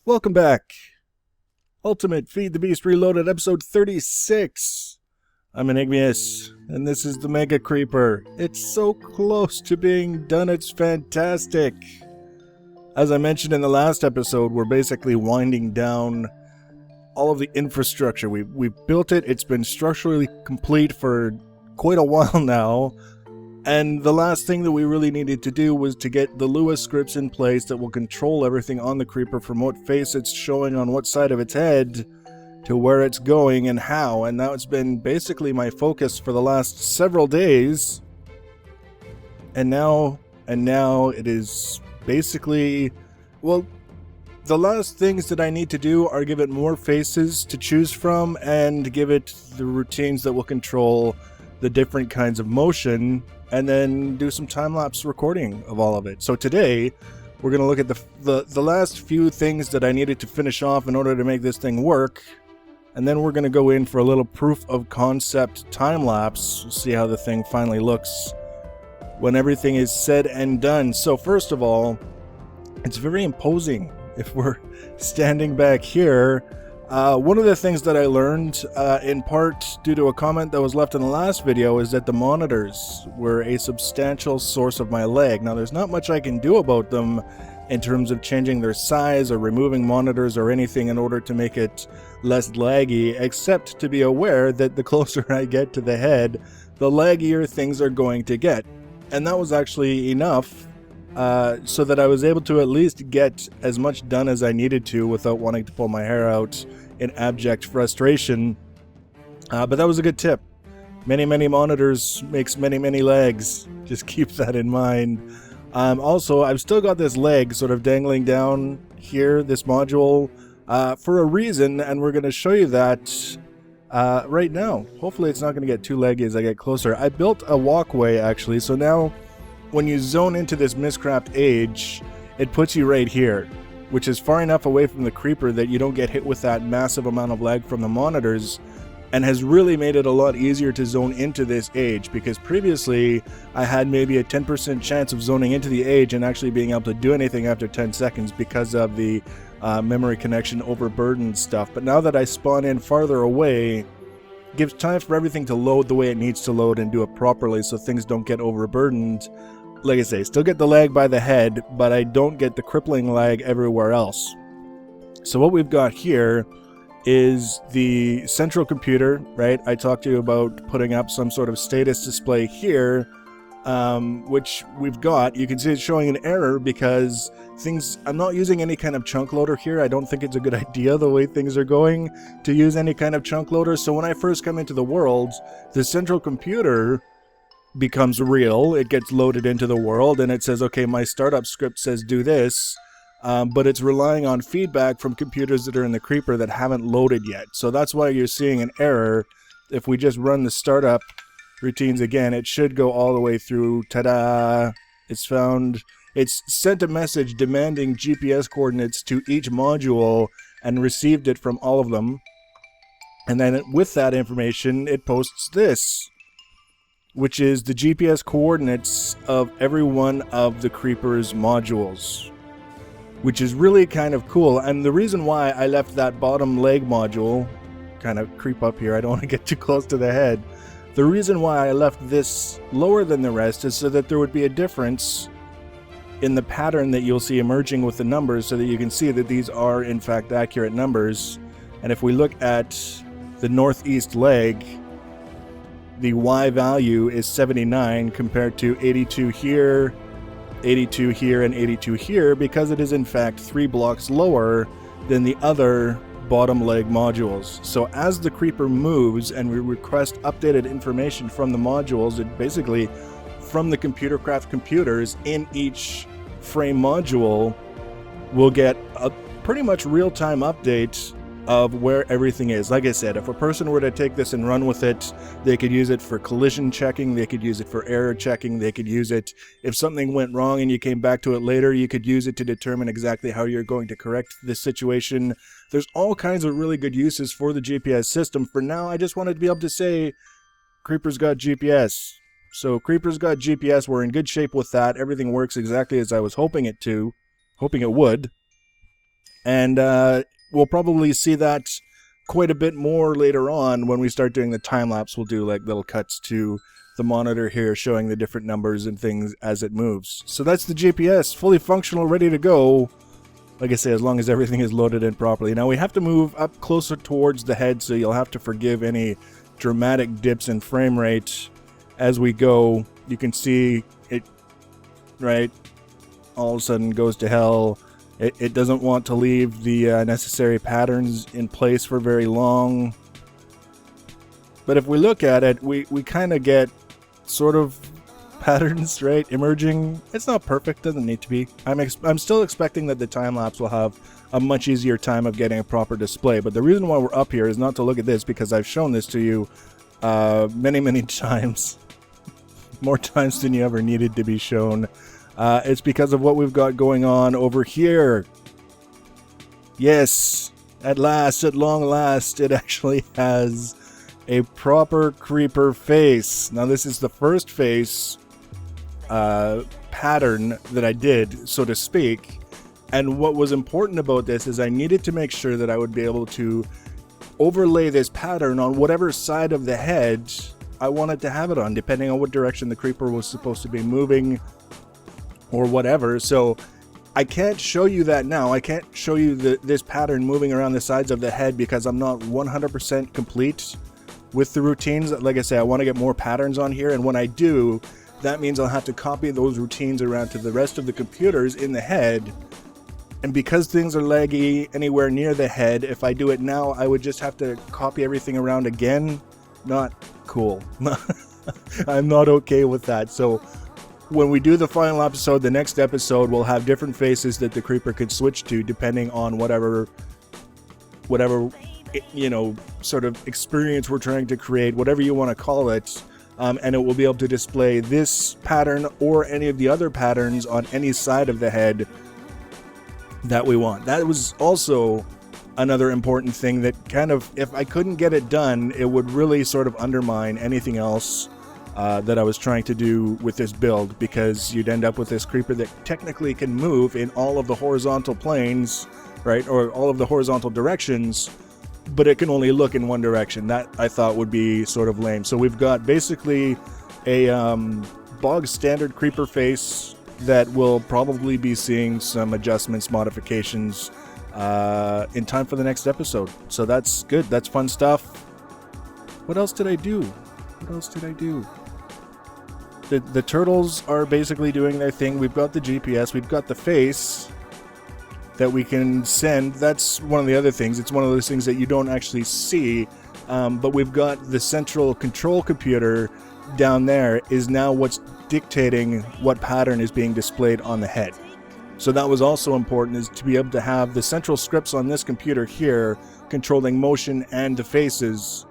Welcome back. Ultimate Feed the Beast Reloaded, episode 36. I'm Enigmius, and this is the Mega Creeper. It's so close to being done, it's fantastic. As I mentioned in the last episode, we're basically winding down all of the infrastructure. We've built it, it's been structurally complete for quite a while now. And the last thing that we really needed to do was to get the Lua scripts in place that will control everything on the creeper from what face it's showing on what side of its head to where it's going and how. And that's been basically my focus for the last several days. And now it is basically, well, the last things that I need to do are give it more faces to choose from and give it the routines that will control the different kinds of motion, and then do some time-lapse recording of all of it. So today, we're going to look at the last few things that I needed to finish off in order to make this thing work, and then we're going to go in for a little proof of concept time-lapse, see how the thing finally looks when everything is said and done. So first of all, it's very imposing if we're standing back here. One of the things that I learned, in part due to a comment that was left in the last video, is that the monitors were a substantial source of my lag. Now, there's not much I can do about them in terms of changing their size or removing monitors or anything in order to make it less laggy, except to be aware that the closer I get to the head, the laggier things are going to get. And that was actually enough so that I was able to at least get as much done as I needed to without wanting to pull my hair out in abject frustration. But that was a good tip. Many monitors makes many legs. Just keep that in mind. Also, I've still got this leg sort of dangling down here, this module, for a reason, and we're going to show you that right now. Hopefully it's not going to get too leggy as I get closer. I built a walkway, actually, so now when you zone into this Mistcraft age, it puts you right here, which is far enough away from the creeper that you don't get hit with that massive amount of lag from the monitors, and has really made it a lot easier to zone into this age, because previously I had maybe a 10% chance of zoning into the age and actually being able to do anything after 10 seconds because of the memory connection overburdened stuff. But now that I spawn in farther away, it gives time for everything to load the way it needs to load and do it properly so things don't get overburdened. Like I say, still get the lag by the head, but I don't get the crippling lag everywhere else. So what we've got here is the central computer, right? I talked to you about putting up some sort of status display here, which we've got. You can see it's showing an error because I'm not using any kind of chunk loader here. I don't think it's a good idea the way things are going to use any kind of chunk loader. So when I first come into the world, the central computer becomes real. It gets loaded into the world and it says, okay, my startup script says do this, but it's relying on feedback from computers that are in the creeper that haven't loaded yet. So that's why you're seeing an error. If we just run the startup routines again, it should go all the way through. Ta-da! It's sent a message demanding GPS coordinates to each module and received it from all of them. And then with that information, it posts this, which is the GPS coordinates of every one of the creeper's modules, which is really kind of cool. And the reason why I left that bottom leg module, kind of creep up here, I don't want to get too close to the head. The reason why I left this lower than the rest is so that there would be a difference in the pattern that you'll see emerging with the numbers, so that you can see that these are in fact accurate numbers. And if we look at the northeast leg, the Y value is 79 compared to 82 here, 82 here, and 82 here, because it is in fact 3 blocks lower than the other bottom leg modules. So as the creeper moves and we request updated information from the modules, it basically from the ComputerCraft computers in each frame module, we'll get a pretty much real-time update of where everything is. Like I said, if a person were to take this and run with it, they could use it for collision checking, they could use it for error checking, they could use it if something went wrong and you came back to it later, you could use it to determine exactly how you're going to correct this situation. There's all kinds of really good uses for the GPS system. For now, I just wanted to be able to say, Creeper's got GPS. So Creeper's got GPS, we're in good shape with that, everything works exactly as I was hoping it would. And we'll probably see that quite a bit more later on when we start doing the time-lapse. We'll do like little cuts to the monitor here showing the different numbers and things as it moves. So that's the GPS, fully functional, ready to go. Like I say, as long as everything is loaded in properly. Now we have to move up closer towards the head, so you'll have to forgive any dramatic dips in frame rate as we go. You can see it, right? All of a sudden goes to hell. It doesn't want to leave the necessary patterns in place for very long. But if we look at it, we kind of get sort of patterns, right, emerging. It's not perfect, doesn't need to be. I'm still expecting that the time-lapse will have a much easier time of getting a proper display. But the reason why we're up here is not to look at this, because I've shown this to you many times. More times than you ever needed to be shown. It's because of what we've got going on over here. Yes, at long last, it actually has a proper creeper face. Now this is the first face pattern that I did, so to speak. And what was important about this is I needed to make sure that I would be able to overlay this pattern on whatever side of the head I wanted to have it on, depending on what direction the creeper was supposed to be moving or whatever. So I can't show you that now. I can't show you this pattern moving around the sides of the head because I'm not 100% complete with the routines. Like I say, I want to get more patterns on here, and when I do, that means I'll have to copy those routines around to the rest of the computers in the head. And because things are laggy anywhere near the head, if I do it now, I would just have to copy everything around again. Not cool. I'm not okay with that. So when we do the final episode, the next episode will have different faces that the creeper could switch to depending on whatever you know, sort of experience we're trying to create, whatever you want to call it. And it will be able to display this pattern or any of the other patterns on any side of the head that we want. That was also another important thing that kind of, if I couldn't get it done, it would really sort of undermine anything else that I was trying to do with this build, because you'd end up with this creeper that technically can move in all of the horizontal planes, right, or all of the horizontal directions, but it can only look in one direction. That I thought would be sort of lame. So we've got basically a bog standard creeper face that will probably be seeing some adjustments, modifications in time for the next episode. So that's good. That's fun stuff. What else did I do? The turtles are basically doing their thing. We've got the GPS. We've got the face that we can send. That's one of the other things. It's one of those things that you don't actually see, but we've got the central control computer down there is now what's dictating what pattern is being displayed on the head. So that was also important, is to be able to have the central scripts on this computer here controlling motion and the faces,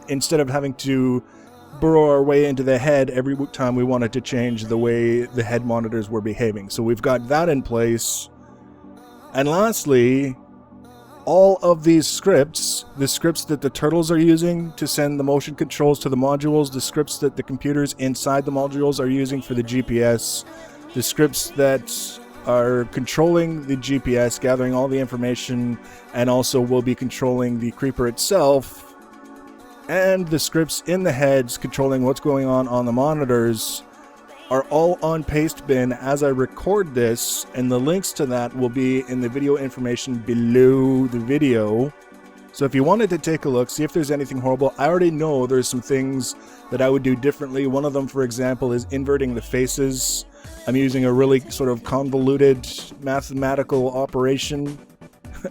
instead of having to burrow our way into the head every time we wanted to change the way the head monitors were behaving. So we've got that in place. And lastly, all of these scripts, the scripts that the turtles are using to send the motion controls to the modules, the scripts that the computers inside the modules are using for the GPS, the scripts that are controlling the GPS, gathering all the information, and also will be controlling the creeper itself, and the scripts in the heads controlling what's going on the monitors, are all on paste bin as I record this, and the links to that will be in the video information below the video. So if you wanted to take a look, see if there's anything horrible. I already know there's some things that I would do differently. One of them, for example, is inverting the faces. I'm using a really sort of convoluted mathematical operation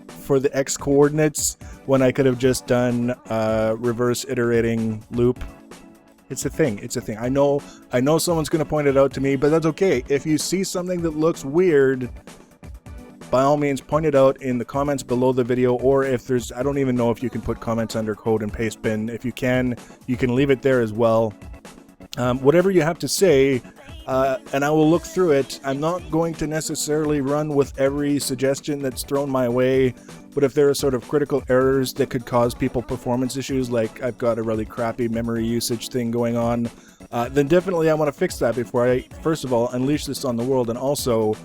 for the X coordinates when I could have just done a reverse iterating loop. It's a thing. I know someone's going to point it out to me, but that's okay. If you see something that looks weird, by all means, point it out in the comments below the video, or if there's, I don't even know if you can put comments under code and paste bin. If you can leave it there as well. Whatever you have to say, and I will look through it. I'm not going to necessarily run with every suggestion that's thrown my way, but if there are sort of critical errors that could cause people performance issues, like I've got a really crappy memory usage thing going on, then definitely I want to fix that before I, first of all, unleash this on the world, and also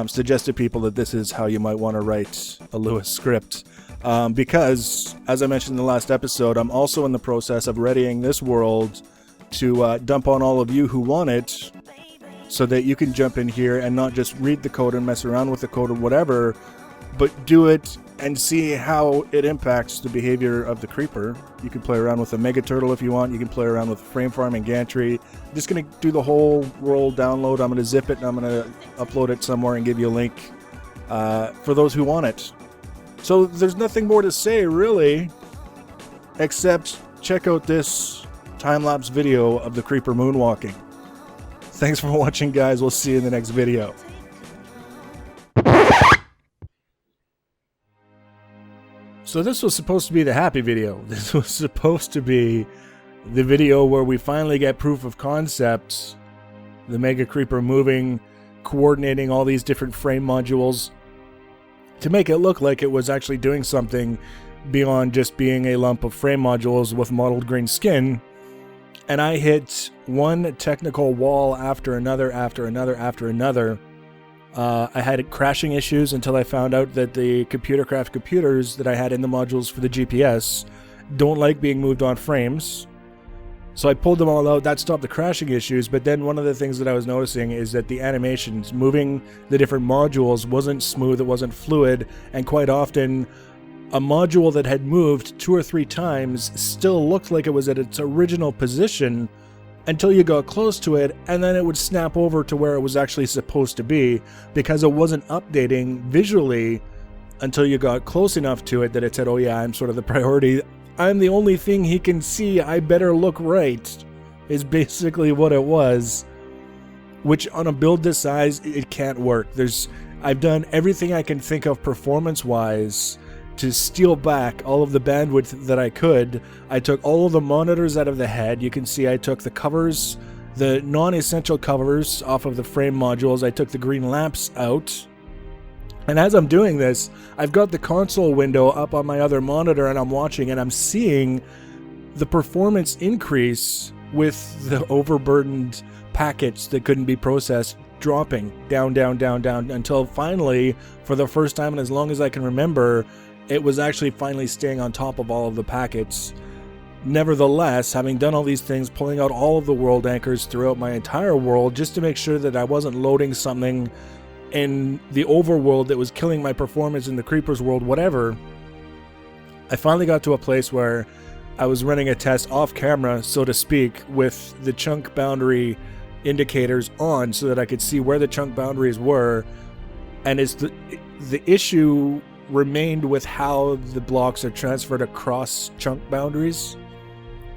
suggest to people that this is how you might want to write a Lewis script. Because, as I mentioned in the last episode, I'm also in the process of readying this world to dump on all of you who want it, so that you can jump in here and not just read the code and mess around with the code or whatever, but do it and see how it impacts the behavior of the creeper. You can play around with a mega turtle if you want. You can play around with frame farm and gantry. I'm just going to do the whole world download. I'm going to zip it and I'm going to upload it somewhere and give you a link for those who want it. So there's nothing more to say, really, except check out this time-lapse video of the creeper moonwalking. Thanks for watching, guys. We'll see you in the next video. So this was supposed to be the happy video. This was supposed to be the video where we finally get proof of concept. The Mega Creeper moving, coordinating all these different frame modules to make it look like it was actually doing something beyond just being a lump of frame modules with mottled green skin. And I hit one technical wall after another, after another, after another. I had crashing issues until I found out that the computer-craft computers that I had in the modules for the GPS don't like being moved on frames. So I pulled them all out. That stopped the crashing issues. But then one of the things that I was noticing is that the animations, moving the different modules, wasn't smooth, it wasn't fluid, and quite often a module that had moved 2 or 3 times still looked like it was at its original position until you got close to it, and then it would snap over to where it was actually supposed to be because it wasn't updating visually until you got close enough to it that it said, oh yeah, I'm sort of the priority. I'm the only thing he can see, I better look right, is basically what it was. Which on a build this size, it can't work. I've done everything I can think of performance-wise to steal back all of the bandwidth that I could. I took all of the monitors out of the head. You can see I took the covers, the non-essential covers off of the frame modules. I took the green lamps out. And as I'm doing this, I've got the console window up on my other monitor and I'm watching and I'm seeing the performance increase with the overburdened packets that couldn't be processed dropping down, down, down, down until finally, for the first time in as long as I can remember, it was actually finally staying on top of all of the packets. Nevertheless, having done all these things, pulling out all of the world anchors throughout my entire world just to make sure that I wasn't loading something in the overworld that was killing my performance in the Creeper's world, whatever, I finally got to a place where I was running a test off camera, so to speak, with the chunk boundary indicators on so that I could see where the chunk boundaries were, and it's the issue remained with how the blocks are transferred across chunk boundaries,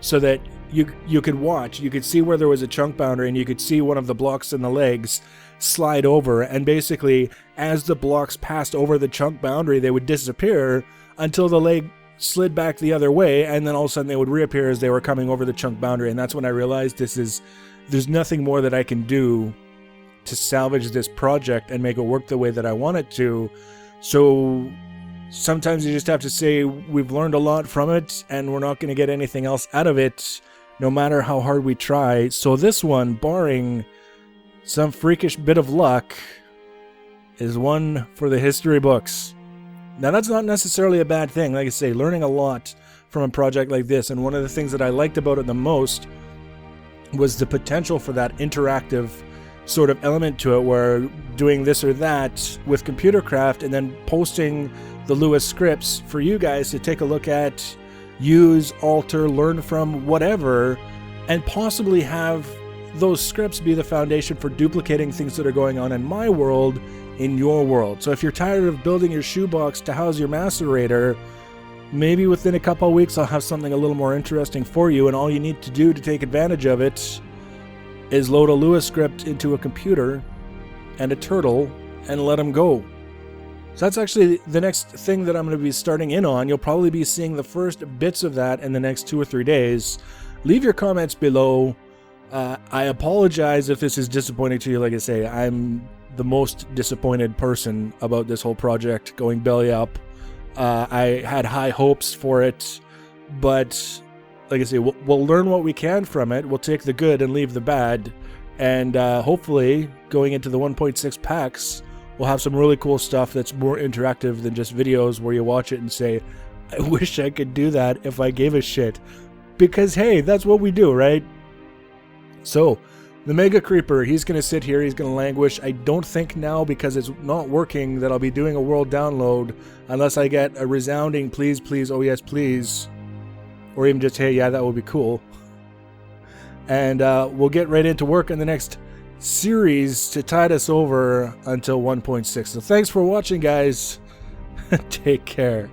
so that you could watch, you could see where there was a chunk boundary and you could see one of the blocks in the legs slide over, and basically as the blocks passed over the chunk boundary they would disappear until the leg slid back the other way, and then all of a sudden they would reappear as they were coming over the chunk boundary. And that's when I realized there's nothing more that I can do to salvage this project and make it work the way that I want it to. So sometimes you just have to say we've learned a lot from it and we're not going to get anything else out of it no matter how hard we try. So this one, barring some freakish bit of luck, is one for the history books. Now that's not necessarily a bad thing. Like I say, learning a lot from a project like this, and one of the things that I liked about it the most was the potential for that interactive sort of element to it, where doing this or that with computer craft and then posting the Lewis scripts for you guys to take a look at, use, alter, learn from, whatever, and possibly have those scripts be the foundation for duplicating things that are going on in my world in your world. So if you're tired of building your shoebox to house your macerator, maybe within a couple of weeks I'll have something a little more interesting for you, and all you need to do to take advantage of it is load a Lewis script into a computer and a turtle and let them go. So that's actually the next thing that I'm going to be starting in on. You'll probably be seeing the first bits of that in the next 2 or 3 days. Leave your comments below. I apologize if this is disappointing to you. Like I say, I'm the most disappointed person about this whole project going belly up. I had high hopes for it, but like I say, we'll learn what we can from it. We'll take the good and leave the bad, and hopefully going into the 1.6 packs, we'll have some really cool stuff that's more interactive than just videos where you watch it and say, I wish I could do that if I gave a shit. Because, hey, that's what we do, right? So, the Mega Creeper, he's going to sit here, he's going to languish. I don't think now, because it's not working, that I'll be doing a world download unless I get a resounding please, please, oh yes, please. Or even just, hey, yeah, that would be cool. And we'll get right into work in the next series to tide us over until 1.6. So thanks for watching, guys. Take care.